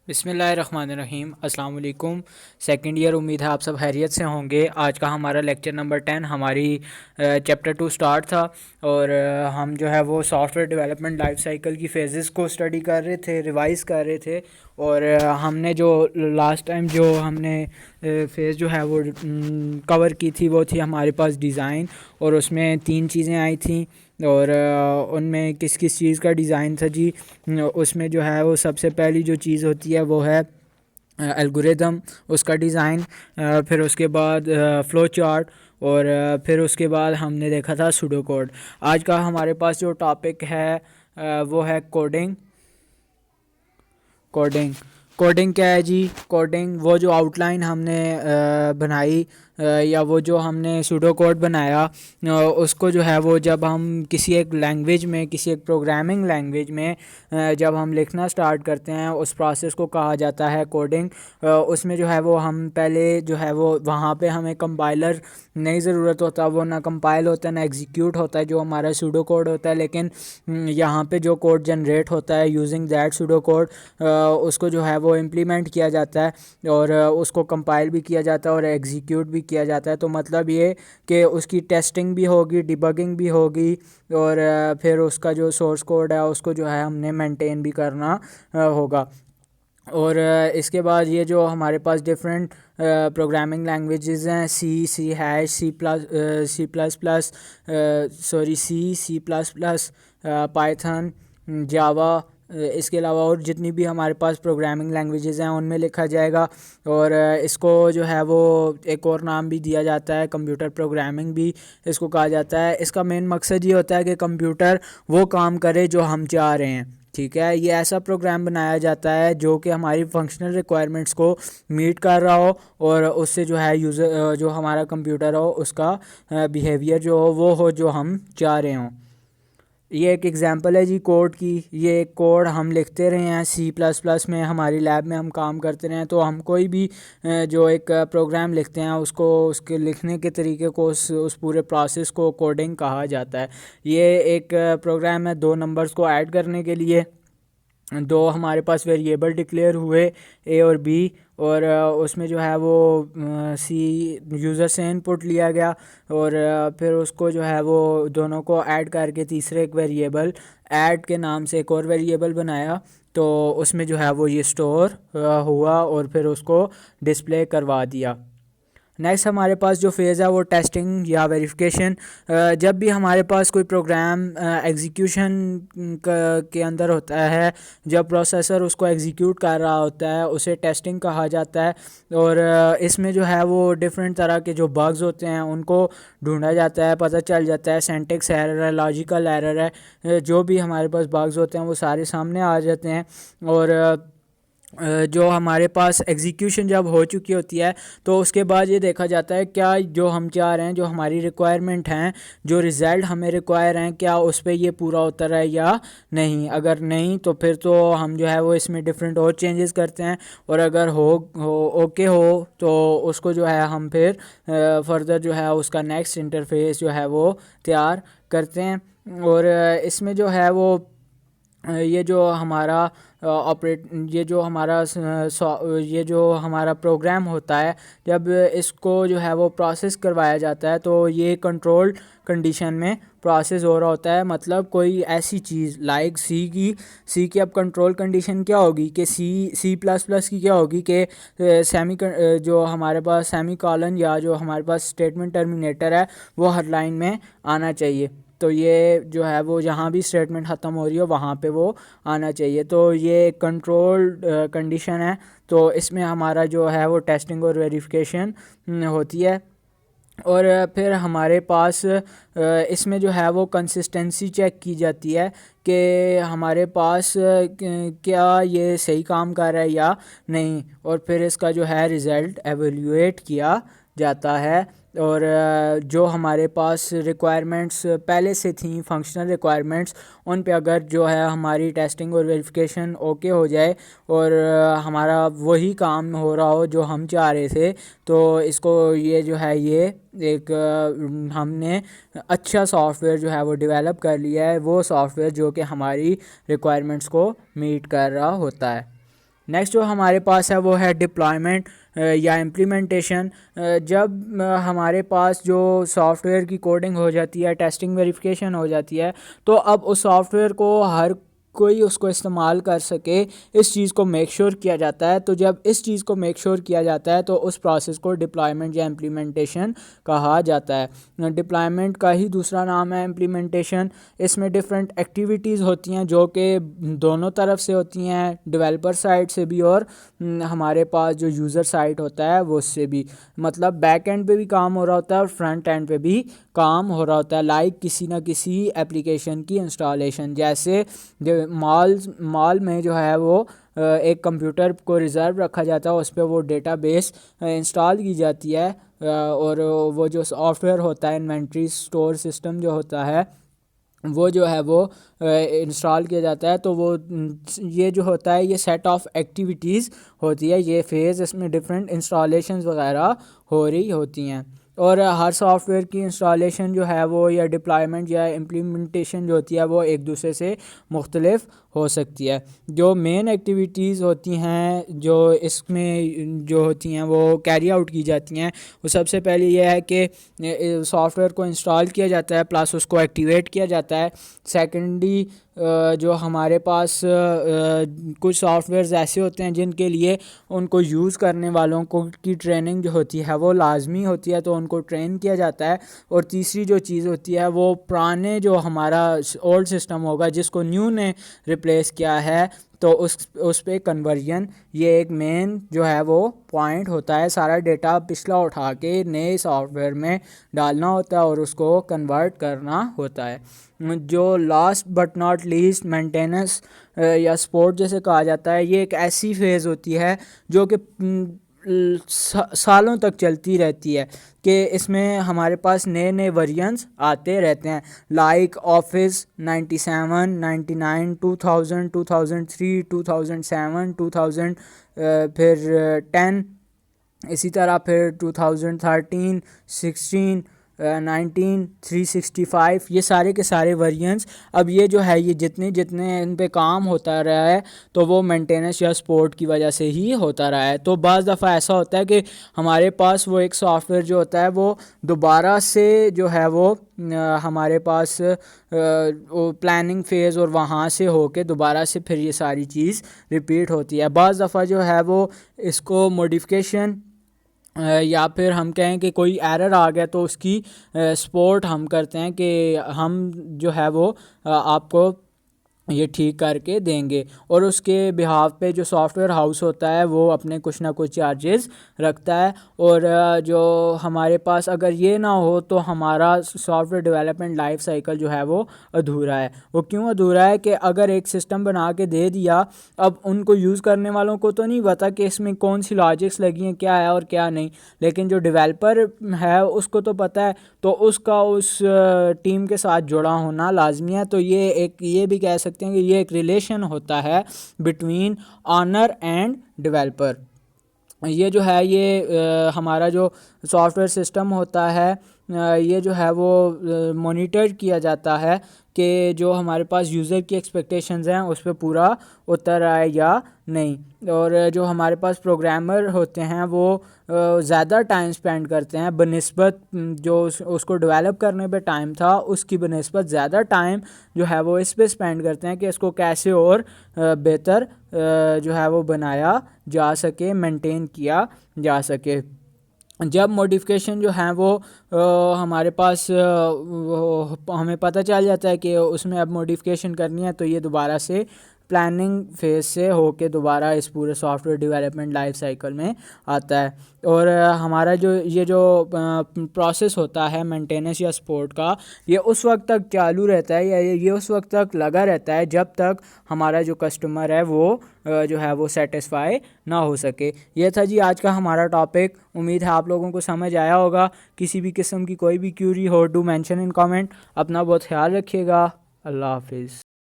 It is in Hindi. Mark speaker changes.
Speaker 1: बिस्मिल्लाहिर्रहमानिर्रहीम अस्सलाम वालेकुम। सेकंड ईयर, उम्मीद है आप सब खैरियत से होंगे। आज का हमारा लेक्चर नंबर 10 हमारी चैप्टर 2 स्टार्ट था और हम जो है वो सॉफ्टवेयर डेवलपमेंट लाइफ साइकिल की फेजेस को स्टडी कर रहे थे, रिवाइज़ कर रहे थे। और हमने जो लास्ट टाइम जो हमने फेज़ जो है वो कवर की थी वो थी हमारे पास डिज़ाइन, और उसमें 3 चीज़ें आई थी। और उनमें किस किस चीज़ का डिज़ाइन था जी। उसमें जो है वो सबसे पहली जो चीज़ होती है वो है एल्गोरिदम, उसका डिज़ाइन। फिर उसके बाद फ़्लो चार्ट, और फिर उसके बाद हमने देखा था सूडो कोड। आज का हमारे पास जो टॉपिक है वो है कोडिंग। कोडिंग कोडिंग क्या है जी? कोडिंग वो जो आउटलाइन हमने बनाई, या वो जो हमने सूडो कोड बनाया, उसको जो है वो जब हम किसी एक लैंग्वेज में, किसी एक प्रोग्रामिंग लैंग्वेज में जब हम लिखना स्टार्ट करते हैं, उस प्रोसेस को कहा जाता है कोडिंग। उसमें जो है वो हम पहले जो है वो वहाँ पे हमें कंपाइलर नहीं ज़रूरत होता, वो ना कंपाइल होता है ना एग्जीक्यूट होता है जो हमारा सूडो कोड होता है। लेकिन यहाँ पे जो कोड जनरेट होता है यूजिंग दैट सूडो कोड, उसको जो है वो इम्प्लीमेंट किया जाता है और उसको कंपाइल भी किया जाता है और एग्जीक्यूट भी किया जाता है। तो मतलब ये कि उसकी टेस्टिंग भी होगी, डिबगिंग भी होगी, और फिर उसका जो सोर्स कोड है उसको जो है हमने मेंटेन भी करना होगा। और इसके बाद ये जो हमारे पास डिफरेंट प्रोग्रामिंग लैंग्वेजेस हैं, C hash, C plus plus, C plus plus, Python, Java, इसके अलावा और जितनी भी हमारे पास प्रोग्रामिंग लैंग्वेजेस हैं उनमें लिखा जाएगा। और इसको जो है वो एक और नाम भी दिया जाता है, कंप्यूटर प्रोग्रामिंग भी इसको कहा जाता है। इसका मेन मकसद ये होता है कि कंप्यूटर वो काम करे जो हम चाह रहे हैं। ठीक है, ये ऐसा प्रोग्राम बनाया जाता है जो कि हमारी फंक्शनल रिक्वायरमेंट्स को मीट कर रहा हो, और उससे जो है यूज़र, जो हमारा कंप्यूटर हो, उसका बिहेवियर जो हो वो हो जो हम चाह रहे हों। ये एक एग्जांपल है जी कोड की। ये एक कोड हम लिखते रहे हैं सी प्लस प्लस में, हमारी लैब में हम काम करते रहे हैं। तो हम कोई भी जो एक प्रोग्राम लिखते हैं उसको, उसके लिखने के तरीके को, उस पूरे प्रोसेस को कोडिंग कहा जाता है। ये एक प्रोग्राम है 2 नंबर्स को ऐड करने के लिए। 2 हमारे पास वेरिएबल डिक्लेयर हुए, ए और बी, और उसमें जो है वो सी यूज़र से इनपुट लिया गया, और फिर उसको जो है वो दोनों को ऐड करके तीसरे एक वेरिएबल ऐड के नाम से एक और वेरिएबल बनाया। तो उसमें जो है वो ये स्टोर हुआ और फिर उसको डिस्प्ले करवा दिया। नेक्स्ट हमारे पास जो फेज़ है वो टेस्टिंग या वेरिफिकेशन। जब भी हमारे पास कोई प्रोग्राम एग्जीक्यूशन के अंदर होता है, जब प्रोसेसर उसको एग्जीक्यूट कर रहा होता है, उसे टेस्टिंग कहा जाता है। और इसमें जो है वो डिफरेंट तरह के जो बग्स होते हैं उनको ढूंढा जाता है, पता चल जाता है। सिंटैक्स एरर है, लॉजिकल एरर है, जो भी हमारे पास बग्स होते हैं वो सारे सामने आ जाते हैं। और जो हमारे पास एग्जीक्यूशन जब हो चुकी होती है तो उसके बाद ये देखा जाता है क्या जो हम चाह रहे हैं, जो हमारी रिक्वायरमेंट हैं, जो रिज़ल्ट हमें रिक्वायर हैं, क्या उस पर ये पूरा उतर है या नहीं। अगर नहीं तो फिर तो हम जो है वो इसमें डिफरेंट और चेंजेस करते हैं, और अगर हो ओके हो तो उसको जो है हम फिर फर्दर जो है उसका नेक्स्ट इंटरफेस जो है वो तैयार करते हैं। और इसमें जो है वो ये जो हमारा ऑपरेट ये जो हमारा प्रोग्राम होता है, जब इसको जो है वो प्रोसेस करवाया जाता है तो ये कंट्रोल कंडीशन में प्रोसेस हो रहा होता है। मतलब कोई ऐसी चीज़ लाइक सी की अब कंट्रोल कंडीशन क्या होगी कि सी प्लस प्लस की क्या होगी कि जो हमारे पास सेमी कॉलन या जो हमारे पास स्टेटमेंट टर्मिनेटर है वो हर लाइन में आना चाहिए। तो ये जो है वो जहाँ भी स्टेटमेंट ख़त्म हो रही हो वहाँ पे वो आना चाहिए। तो ये कंट्रोल कंडीशन है। तो इसमें हमारा जो है वो टेस्टिंग और वेरिफिकेशन होती है। और फिर हमारे पास इसमें जो है वो कंसिस्टेंसी चेक की जाती है कि हमारे पास क्या ये सही काम कर रहा है या नहीं, और फिर इसका जो है रिज़ल्ट एवेल्यूएट किया जाता है। और जो हमारे पास रिक्वायरमेंट्स पहले से थी, फंक्शनल रिक्वायरमेंट्स, उन पे अगर जो है हमारी टेस्टिंग और वेरिफिकेशन ओके हो जाए और हमारा वही काम हो रहा हो जो हम चाह रहे थे, तो इसको ये जो है ये एक हमने अच्छा सॉफ्टवेयर जो है वो डेवलप कर लिया है, वो सॉफ्टवेयर जो कि हमारी रिक्वायरमेंट्स को मीट कर रहा होता है। नेक्स्ट जो हमारे पास है वो है डिप्लॉयमेंट या इम्प्लीमेंटेशन। जब हमारे पास जो सॉफ्टवेयर की कोडिंग हो जाती है, टेस्टिंग वेरिफिकेशन हो जाती है, तो अब उस सॉफ्टवेयर को हर कोई उसको इस्तेमाल कर सके, इस चीज़ को मेक श्योर किया जाता है। तो जब इस चीज़ को मेक श्योर किया जाता है तो उस प्रोसेस को डिप्लॉयमेंट या इम्प्लीमेंटेशन कहा जाता है। डिप्लॉयमेंट का ही दूसरा नाम है इम्प्लीमेंटेशन। इसमें डिफरेंट एक्टिविटीज़ होती हैं जो कि दोनों तरफ से होती हैं, डेवलपर साइड से भी और हमारे पास जो यूज़र साइड होता है वो उससे भी। मतलब बैक एंड पे भी काम हो रहा होता है और फ्रंट एंड पे भी काम हो रहा होता है। लाइक किसी ना किसी एप्लीकेशन की इंस्टॉलेशन, जैसे मॉल में जो है वो एक कंप्यूटर को रिज़र्व रखा जाता है, उस पर वो डेटाबेस इंस्टॉल की जाती है, और वो जो सॉफ्टवेयर होता है, इन्वेंट्री स्टोर सिस्टम जो होता है, वो जो है वो इंस्टॉल किया जाता है। तो वो ये जो होता है ये सेट ऑफ एक्टिविटीज़ होती है, ये फेज़, इसमें डिफरेंट इंस्टॉलेशंस वगैरह हो रही होती हैं। और हर सॉफ्टवेयर की इंस्टॉलेशन जो है वो या डिप्लॉयमेंट या इम्प्लीमेंटेशन जो होती है वो एक दूसरे से मुख्तलिफ हो सकती है। जो मेन एक्टिविटीज़ होती हैं जो इसमें जो होती हैं वो कैरी आउट की जाती हैं, वो सबसे पहले ये है कि सॉफ्टवेयर को इंस्टॉल किया जाता है प्लस उसको एक्टिवेट किया जाता है। सेकेंडली जो हमारे पास कुछ सॉफ्टवेयर्स ऐसे होते हैं जिनके लिए उनको यूज़ करने वालों को की ट्रेनिंग जो होती है वो लाजमी होती है, तो उनको ट्रेन किया जाता है। और तीसरी जो चीज़ होती है वो पुराने जो हमारा ओल्ड सिस्टम होगा जिसको न्यू ने रिप्लेस किया है, तो उस पे कन्वर्जन, ये एक मेन जो है वो पॉइंट होता है। सारा डेटा पिछला उठा के नए सॉफ्टवेयर में डालना होता है और उसको कन्वर्ट करना होता है। जो last but not least maintenance या सपोर्ट जैसे कहा जाता है, ये एक ऐसी फेज़ होती है जो कि सालों तक चलती रहती है, कि इसमें हमारे पास नए नए वर्जन्स आते रहते हैं। लाइक ऑफिस 97, 99, 2000, 2003, 2007, 2000, फिर 10, इसी तरह फिर 2013, 16, 19, 365, ये सारे के सारे वर्जन्स। अब ये जो है ये जितने जितने इन पे काम होता रहा है तो वो मेंटेनेंस या सपोर्ट की वजह से ही होता रहा है। तो बाज़ दफ़ा ऐसा होता है कि हमारे पास वो एक सॉफ्टवेयर जो होता है वो दोबारा से जो है वो हमारे पास प्लानिंग फ़ेज़ और वहाँ से होके दोबारा से फिर ये सारी चीज़ रिपीट होती है। बाज़ दफ़ा जो है वो इसको मॉडिफिकेशन या फिर हम कहें कि कोई एरर आ गया तो उसकी सपोर्ट हम करते हैं कि हम जो है वो आपको ये ठीक करके देंगे, और उसके बिहाफ पे जो सॉफ्टवेयर हाउस होता है वो अपने कुछ ना कुछ चार्जेस रखता है। और जो हमारे पास अगर ये ना हो तो हमारा सॉफ्टवेयर डेवलपमेंट लाइफ साइकिल जो है वो अधूरा है। वो क्यों अधूरा है कि अगर एक सिस्टम बना के दे दिया, अब उनको यूज़ करने वालों को तो नहीं पता कि इसमें कौन सी लॉजिक्स लगी हैं, क्या है और क्या नहीं, लेकिन जो डेवलपर है उसको तो पता है, तो उसका उस टीम के साथ जुड़ा होना लाजमी है। तो ये भी कह सकते हैं कि ये एक रिलेशन होता है बिटवीन ऑनर एंड डेवलपर। ये जो है ये हमारा जो सॉफ्टवेयर सिस्टम होता है ये जो है वो मॉनिटर किया जाता है कि जो हमारे पास यूज़र की एक्सपेक्टेशंस हैं उस पर पूरा उतर आए या नहीं। और जो हमारे पास प्रोग्रामर होते हैं वो ज़्यादा टाइम स्पेंड करते हैं बनिस्बत जो उसको डेवलप करने पे टाइम था उसकी बनिस्बत ज़्यादा टाइम जो है वो इस पे स्पेंड करते हैं कि इसको कैसे और बेहतर जो है वो बनाया जा सके, मेंटेन किया जा सके। जब मॉडिफिकेशन जो हैं वो हमारे पास हमें पता चल जाता है कि उसमें अब मॉडिफिकेशन करनी है, तो ये दोबारा से प्लानिंग फेज से होके दोबारा इस पूरे सॉफ्टवेयर डेवलपमेंट लाइफ साइकिल में आता है। और हमारा जो ये जो प्रोसेस होता है मेंटेनेंस या सपोर्ट का, ये उस वक्त तक चालू रहता है या ये उस वक्त तक लगा रहता है जब तक हमारा जो कस्टमर है वो जो है वो सेटिस्फाई ना हो सके। ये था जी आज का हमारा टॉपिक। उम्मीद है आप लोगों को समझ आया होगा। किसी भी किस्म की कोई भी क्यूरी हो डू मेंशन इन कमेंट। अपना बहुत ख्याल रखिएगा। अल्लाह हाफिज़।